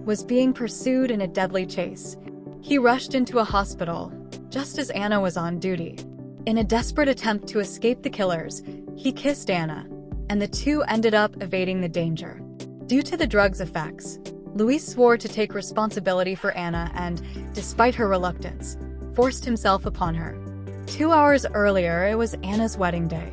was being pursued in a deadly chase. He rushed into a hospital just as Anna was on duty. In a desperate attempt to escape the killers, he kissed Anna, and the two ended up evading the danger. Due to the drug's effects, Luis swore to take responsibility for Anna and, despite her reluctance, forced himself upon her. 2 hours earlier, it was Anna's wedding day.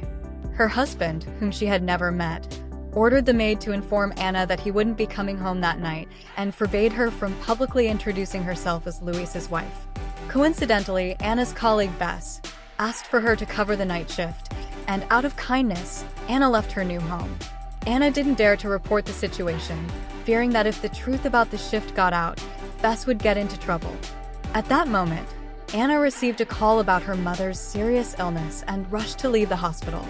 Her husband, whom she had never met, ordered the maid to inform Anna that he wouldn't be coming home that night and forbade her from publicly introducing herself as Luis's wife. Coincidentally, Anna's colleague Bess asked for her to cover the night shift, and out of kindness, Anna left her new home. Anna didn't dare to report the situation, fearing that if the truth about the shift got out, Bess would get into trouble. At that moment, Anna received a call about her mother's serious illness and rushed to leave the hospital.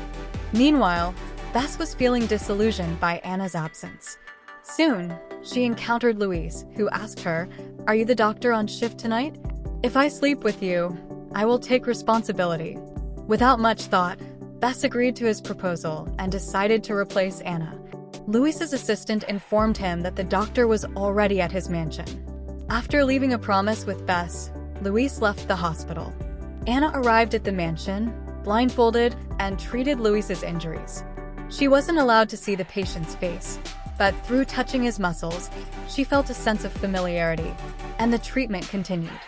Meanwhile, Bess was feeling disillusioned by Anna's absence. Soon, she encountered Luis, who asked her, "Are you the doctor on shift tonight? If I sleep with you, I will take responsibility." Without much thought, Bess agreed to his proposal and decided to replace Anna. Luis's assistant informed him that the doctor was already at his mansion. After leaving a promise with Bess, Luis left the hospital. Anna arrived at the mansion, blindfolded, and treated Luis's injuries. She wasn't allowed to see the patient's face, but through touching his muscles, she felt a sense of familiarity, and the treatment continued.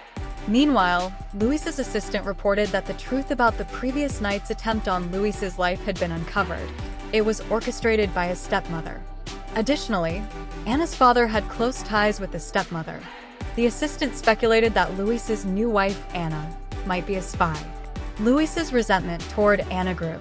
Meanwhile, Luis's assistant reported that the truth about the previous night's attempt on Luis's life had been uncovered. It was orchestrated by his stepmother. Additionally, Anna's father had close ties with the stepmother. The assistant speculated that Luis's new wife, Anna, might be a spy. Luis's resentment toward Anna grew.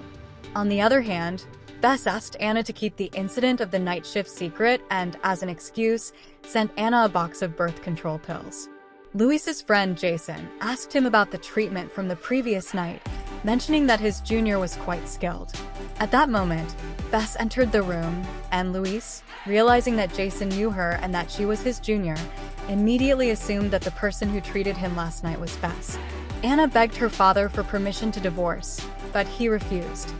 On the other hand, Bess asked Anna to keep the incident of the night shift secret and, as an excuse, sent Anna a box of birth control pills. Luis's friend Jason asked him about the treatment from the previous night, mentioning that his junior was quite skilled. At that moment, Bess entered the room, and Luis, realizing that Jason knew her and that she was his junior, immediately assumed that the person who treated him last night was Bess. Anna begged her father for permission to divorce, but he refused.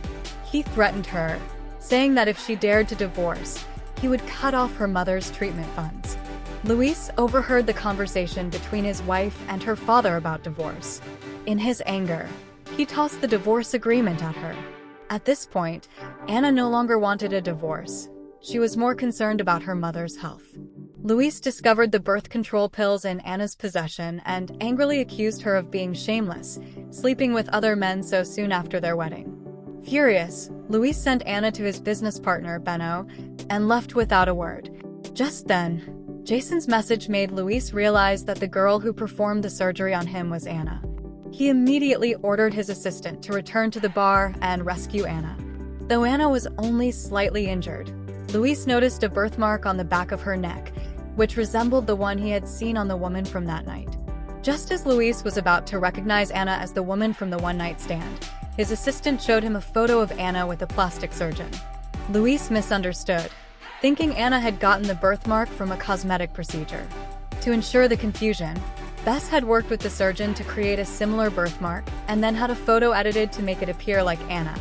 He threatened her, saying that if she dared to divorce, he would cut off her mother's treatment funds. Luis overheard the conversation between his wife and her father about divorce. In his anger, he tossed the divorce agreement at her. At this point, Anna no longer wanted a divorce. She was more concerned about her mother's health. Luis discovered the birth control pills in Anna's possession and angrily accused her of being shameless, sleeping with other men so soon after their wedding. Furious, Luis sent Anna to his business partner, Benno, and left without a word. Just then, Jason's message made Luis realize that the girl who performed the surgery on him was Anna. He immediately ordered his assistant to return to the bar and rescue Anna. Though Anna was only slightly injured, Luis noticed a birthmark on the back of her neck, which resembled the one he had seen on the woman from that night. Just as Luis was about to recognize Anna as the woman from the one-night stand, his assistant showed him a photo of Anna with a plastic surgeon. Luis misunderstood, thinking Anna had gotten the birthmark from a cosmetic procedure. To ensure the confusion, Bess had worked with the surgeon to create a similar birthmark and then had a photo edited to make it appear like Anna,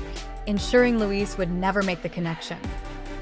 ensuring Luis would never make the connection.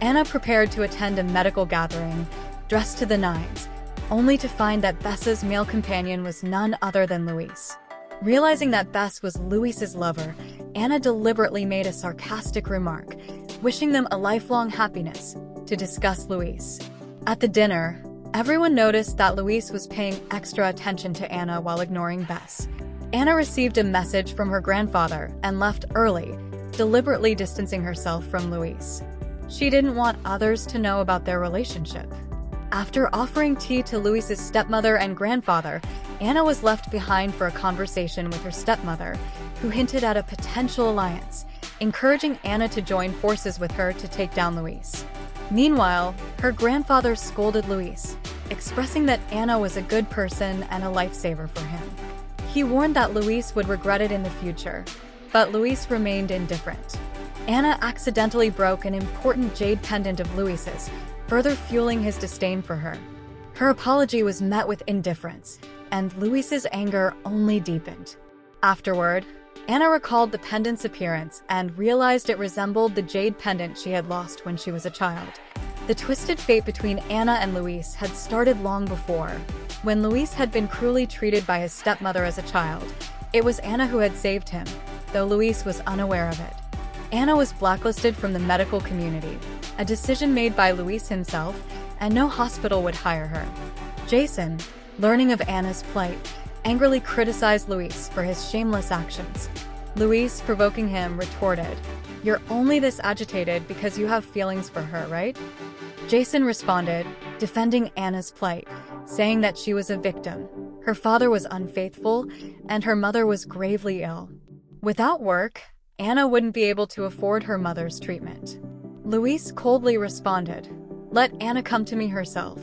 Anna prepared to attend a medical gathering, dressed to the nines, only to find that Bess's male companion was none other than Luis. Realizing that Bess was Luis's lover, Anna deliberately made a sarcastic remark, wishing them a lifelong happiness, to disgust Luis. At the dinner, everyone noticed that Luis was paying extra attention to Anna while ignoring Bess. Anna received a message from her grandfather and left early, deliberately distancing herself from Luis. She didn't want others to know about their relationship. After offering tea to Luis's stepmother and grandfather, Anna was left behind for a conversation with her stepmother, who hinted at a potential alliance, encouraging Anna to join forces with her to take down Luis. Meanwhile, her grandfather scolded Luis, expressing that Anna was a good person and a lifesaver for him. He warned that Luis would regret it in the future, but Luis remained indifferent. Anna accidentally broke an important jade pendant of Luis's, further fueling his disdain for her. Her apology was met with indifference, and Luis's anger only deepened. Afterward, Anna recalled the pendant's appearance and realized it resembled the jade pendant she had lost when she was a child. The twisted fate between Anna and Luis had started long before. When Luis had been cruelly treated by his stepmother as a child, it was Anna who had saved him, though Luis was unaware of it. Anna was blacklisted from the medical community, a decision made by Luis himself, and no hospital would hire her. Jason, learning of Anna's plight, angrily criticized Luis for his shameless actions. Luis, provoking him, retorted, "You're only this agitated because you have feelings for her, right?" Jason responded, defending Anna's plight, saying that she was a victim. Her father was unfaithful, and her mother was gravely ill. Without work, Anna wouldn't be able to afford her mother's treatment. Luis coldly responded, "Let Anna come to me herself."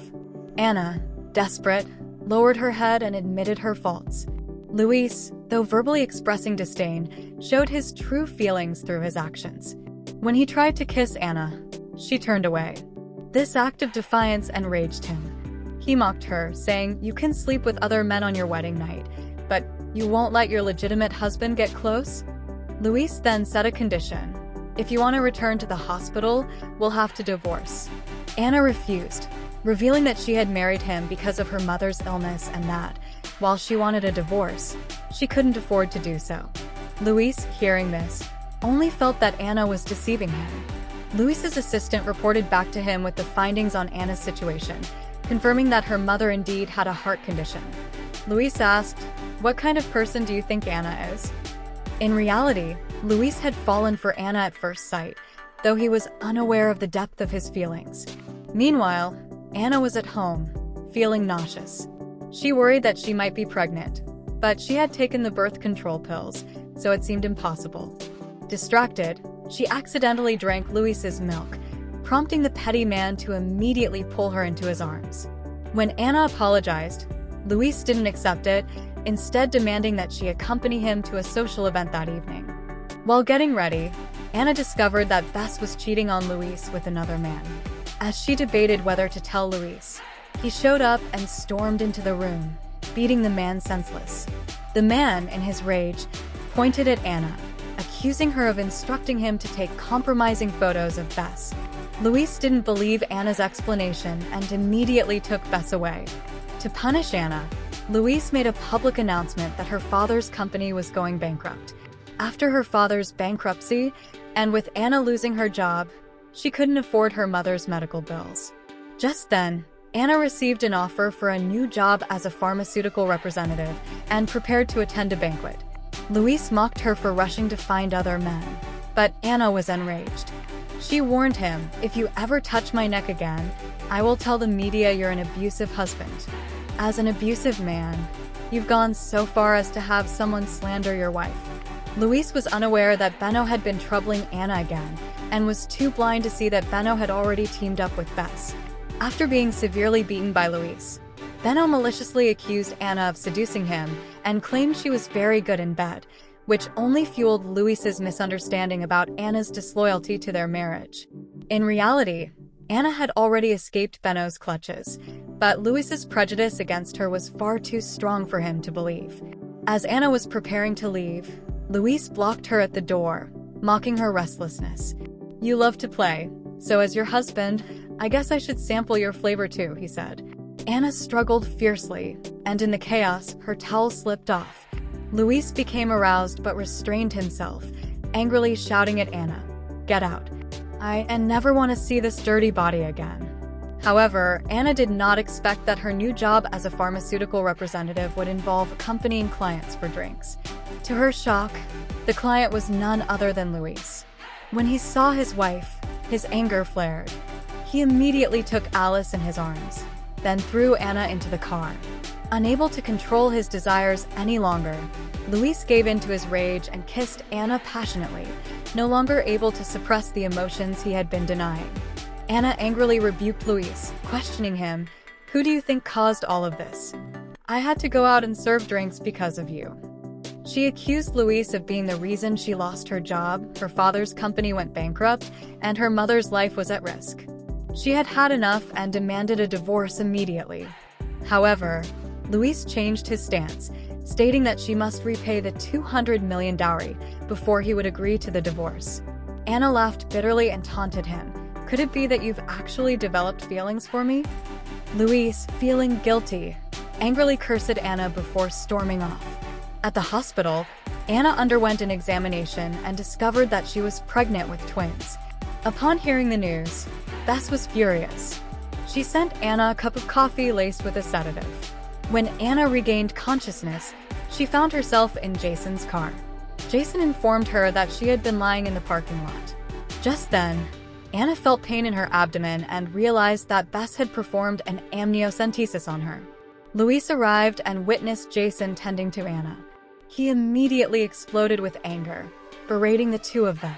Anna, desperate, lowered her head and admitted her faults. Luis, though verbally expressing disdain, showed his true feelings through his actions. When he tried to kiss Anna, she turned away. This act of defiance enraged him. He mocked her, saying, "You can sleep with other men on your wedding night, but you won't let your legitimate husband get close?" Luis then set a condition. "If you want to return to the hospital, we'll have to divorce." Anna refused, revealing that she had married him because of her mother's illness and that, while she wanted a divorce, she couldn't afford to do so. Luis, hearing this, only felt that Anna was deceiving him. Luis's assistant reported back to him with the findings on Anna's situation, confirming that her mother indeed had a heart condition. Luis asked, "What kind of person do you think Anna is?" In reality, Luis had fallen for Anna at first sight, though he was unaware of the depth of his feelings. Meanwhile, Anna was at home, feeling nauseous. She worried that she might be pregnant, but she had taken the birth control pills, so it seemed impossible. Distracted, she accidentally drank Luis's milk, prompting the petty man to immediately pull her into his arms. When Anna apologized, Luis didn't accept it, instead demanding that she accompany him to a social event that evening. While getting ready, Anna discovered that Bess was cheating on Luis with another man. As she debated whether to tell Luis, he showed up and stormed into the room, beating the man senseless. The man, in his rage, pointed at Anna, accusing her of instructing him to take compromising photos of Bess. Luis didn't believe Anna's explanation and immediately took Bess away. To punish Anna, Luis made a public announcement that her father's company was going bankrupt. After her father's bankruptcy, and with Anna losing her job, she couldn't afford her mother's medical bills. Just then, Anna received an offer for a new job as a pharmaceutical representative and prepared to attend a banquet. Luis mocked her for rushing to find other men, but Anna was enraged. She warned him, "If you ever touch my neck again, I will tell the media you're an abusive husband. As an abusive man, you've gone so far as to have someone slander your wife." Luis was unaware that Benno had been troubling Anna again, and was too blind to see that Benno had already teamed up with Bess. After being severely beaten by Luis, Benno maliciously accused Anna of seducing him and claimed she was very good in bed, which only fueled Luis's misunderstanding about Anna's disloyalty to their marriage. In reality, Anna had already escaped Benno's clutches, but Luis's prejudice against her was far too strong for him to believe. As Anna was preparing to leave, Luis blocked her at the door, mocking her restlessness. "You love to play, so as your husband, I guess I should sample your flavor too," he said. Anna struggled fiercely, and in the chaos, her towel slipped off. Luis became aroused but restrained himself, angrily shouting at Anna, "Get out. I never want to see this dirty body again." However, Anna did not expect that her new job as a pharmaceutical representative would involve accompanying clients for drinks. To her shock, the client was none other than Luis. When he saw his wife, his anger flared. He immediately took Alice in his arms, then threw Anna into the car. Unable to control his desires any longer, Luis gave in to his rage and kissed Anna passionately, no longer able to suppress the emotions he had been denying. Anna angrily rebuked Luis, questioning him, "Who do you think caused all of this? I had to go out and serve drinks because of you." She accused Luis of being the reason she lost her job, her father's company went bankrupt, and her mother's life was at risk. She had had enough and demanded a divorce immediately. However, Luis changed his stance, stating that she must repay the $200 million dowry before he would agree to the divorce. Anna laughed bitterly and taunted him, Could it be that you've actually developed feelings for me? Louise, feeling guilty, angrily cursed Anna before storming off. At the hospital, Anna underwent an examination and discovered that she was pregnant with twins. Upon hearing the news, Bess was furious. She sent Anna a cup of coffee laced with a sedative. When Anna regained consciousness, she found herself in Jason's car. Jason informed her that she had been lying in the parking lot. Just then, Anna felt pain in her abdomen and realized that Bess had performed an amniocentesis on her. Louise arrived and witnessed Jason tending to Anna. He immediately exploded with anger, berating the two of them.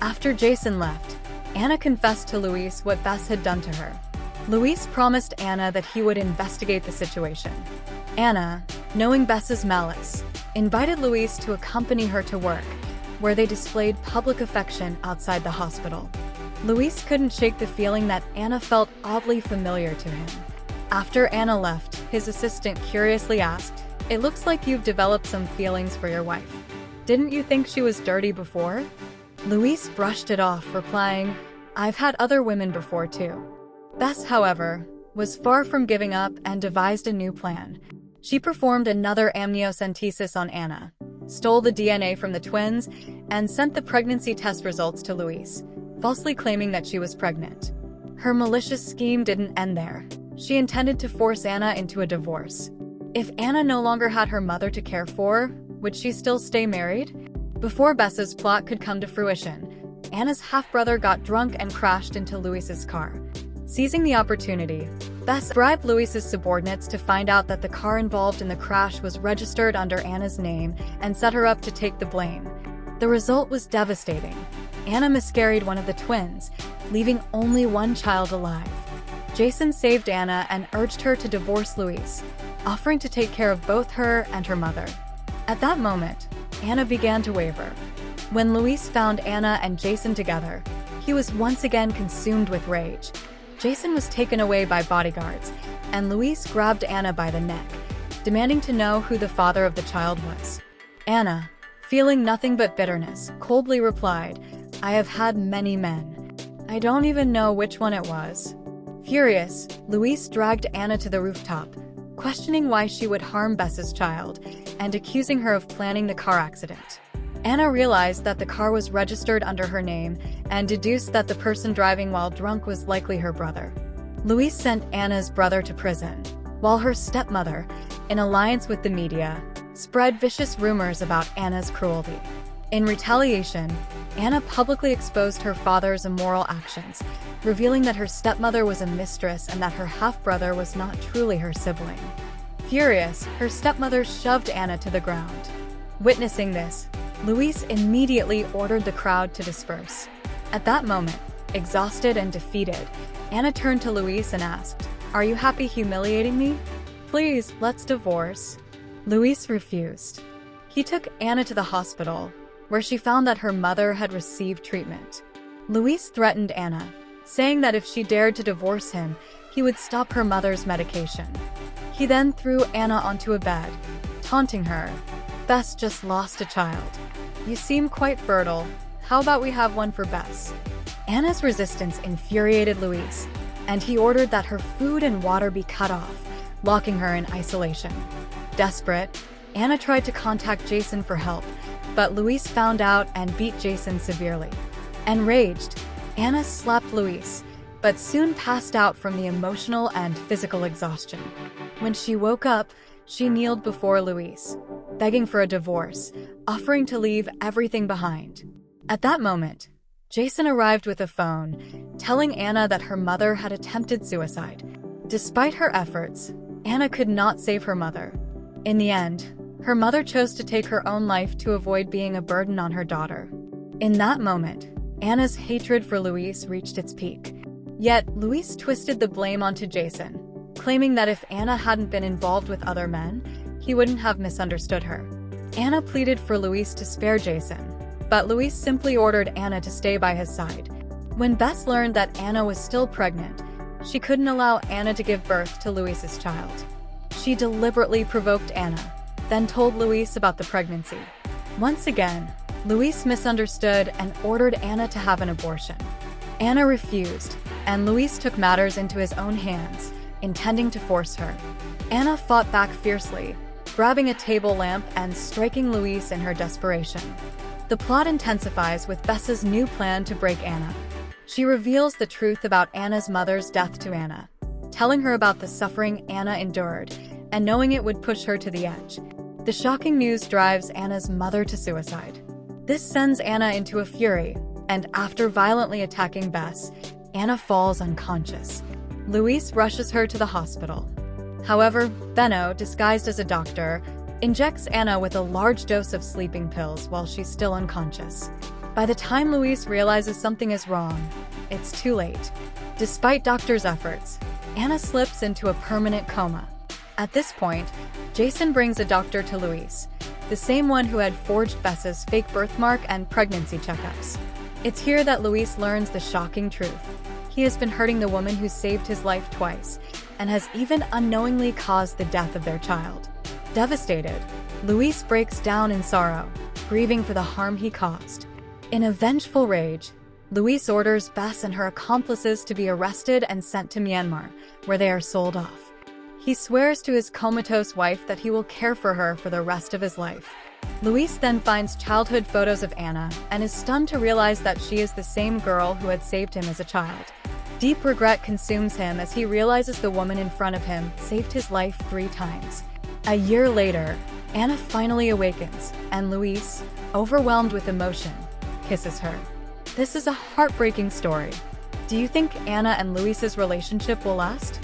After Jason left, Anna confessed to Louise what Bess had done to her. Louise promised Anna that he would investigate the situation. Anna, knowing Bess's malice, invited Louise to accompany her to work, where they displayed public affection outside the hospital. Louise couldn't shake the feeling that Anna felt oddly familiar to him. After Anna left, his assistant curiously asked, "It looks like you've developed some feelings for your wife. Didn't you think she was dirty before?" Louise brushed it off, replying, "I've had other women before too." Bess, however, was far from giving up and devised a new plan. She performed another amniocentesis on Anna, stole the DNA from the twins, and sent the pregnancy test results to Louise, falsely claiming that she was pregnant. Her malicious scheme didn't end there. She intended to force Anna into a divorce. If Anna no longer had her mother to care for, would she still stay married? Before Bess's plot could come to fruition, Anna's half-brother got drunk and crashed into Louise's car. Seizing the opportunity, Bess bribed Louise's subordinates to find out that the car involved in the crash was registered under Anna's name and set her up to take the blame. The result was devastating. Anna miscarried one of the twins, leaving only one child alive. Jason saved Anna and urged her to divorce Louise, offering to take care of both her and her mother. At that moment, Anna began to waver. When Louise found Anna and Jason together, he was once again consumed with rage. Jason was taken away by bodyguards, and Louise grabbed Anna by the neck, demanding to know who the father of the child was. Anna, feeling nothing but bitterness, coldly replied, "I have had many men. I don't even know which one it was." Furious, Louise dragged Anna to the rooftop, questioning why she would harm Bess's child, and accusing her of planning the car accident. Anna realized that the car was registered under her name and deduced that the person driving while drunk was likely her brother. Louise sent Anna's brother to prison, while her stepmother, in alliance with the media, spread vicious rumors about Anna's cruelty. In retaliation, Anna publicly exposed her father's immoral actions, revealing that her stepmother was a mistress and that her half-brother was not truly her sibling. Furious, her stepmother shoved Anna to the ground. Witnessing this, Louise immediately ordered the crowd to disperse. At that moment, exhausted and defeated, Anna turned to Louise and asked, "Are you happy humiliating me? Please, let's divorce." Louise refused. He took Anna to the hospital, where she found that her mother had received treatment. Louise threatened Anna, saying that if she dared to divorce him, he would stop her mother's medication. He then threw Anna onto a bed, taunting her, "Bess just lost a child. You seem quite fertile. How about we have one for Bess?" Anna's resistance infuriated Louise, and he ordered that her food and water be cut off, locking her in isolation. Desperate, Anna tried to contact Jason for help, but Louise found out and beat Jason severely. Enraged, Anna slapped Louise, but soon passed out from the emotional and physical exhaustion. When she woke up, she kneeled before Louise, begging for a divorce, offering to leave everything behind. At that moment, Jason arrived with a phone, telling Anna that her mother had attempted suicide. Despite her efforts, Anna could not save her mother. In the end, her mother chose to take her own life to avoid being a burden on her daughter. In that moment, Anna's hatred for Louise reached its peak. Yet, Louise twisted the blame onto Jason, claiming that if Anna hadn't been involved with other men, he wouldn't have misunderstood her. Anna pleaded for Louise to spare Jason, but Louise simply ordered Anna to stay by his side. When Bess learned that Anna was still pregnant, she couldn't allow Anna to give birth to Louise's child. She deliberately provoked Anna, then told Louise about the pregnancy. Once again, Louise misunderstood and ordered Anna to have an abortion. Anna refused, and Luis took matters into his own hands, intending to force her. Anna fought back fiercely, grabbing a table lamp and striking Luis in her desperation. The plot intensifies with Bessa's new plan to break Anna. She reveals the truth about Anna's mother's death to Anna, telling her about the suffering Anna endured and knowing it would push her to the edge. The shocking news drives Anna's mother to suicide. This sends Anna into a fury, and after violently attacking Bess, Anna falls unconscious. Luis rushes her to the hospital. However, Benno, disguised as a doctor, injects Anna with a large dose of sleeping pills while she's still unconscious. By the time Luis realizes something is wrong, it's too late. Despite doctors' efforts, Anna slips into a permanent coma. At this point, Jason brings a doctor to Luis, the same one who had forged Bessa's fake birthmark and pregnancy checkups. It's here that Luis learns the shocking truth. He has been hurting the woman who saved his life twice, and has even unknowingly caused the death of their child. Devastated, Luis breaks down in sorrow, grieving for the harm he caused. In a vengeful rage, Luis orders Bess and her accomplices to be arrested and sent to Myanmar, where they are sold off. He swears to his comatose wife that he will care for her for the rest of his life. Luis then finds childhood photos of Anna and is stunned to realize that she is the same girl who had saved him as a child. Deep regret consumes him as he realizes the woman in front of him saved his life 3 times. A year later, Anna finally awakens, and Luis, overwhelmed with emotion, kisses her. This is a heartbreaking story. Do you think Anna and Luis's relationship will last?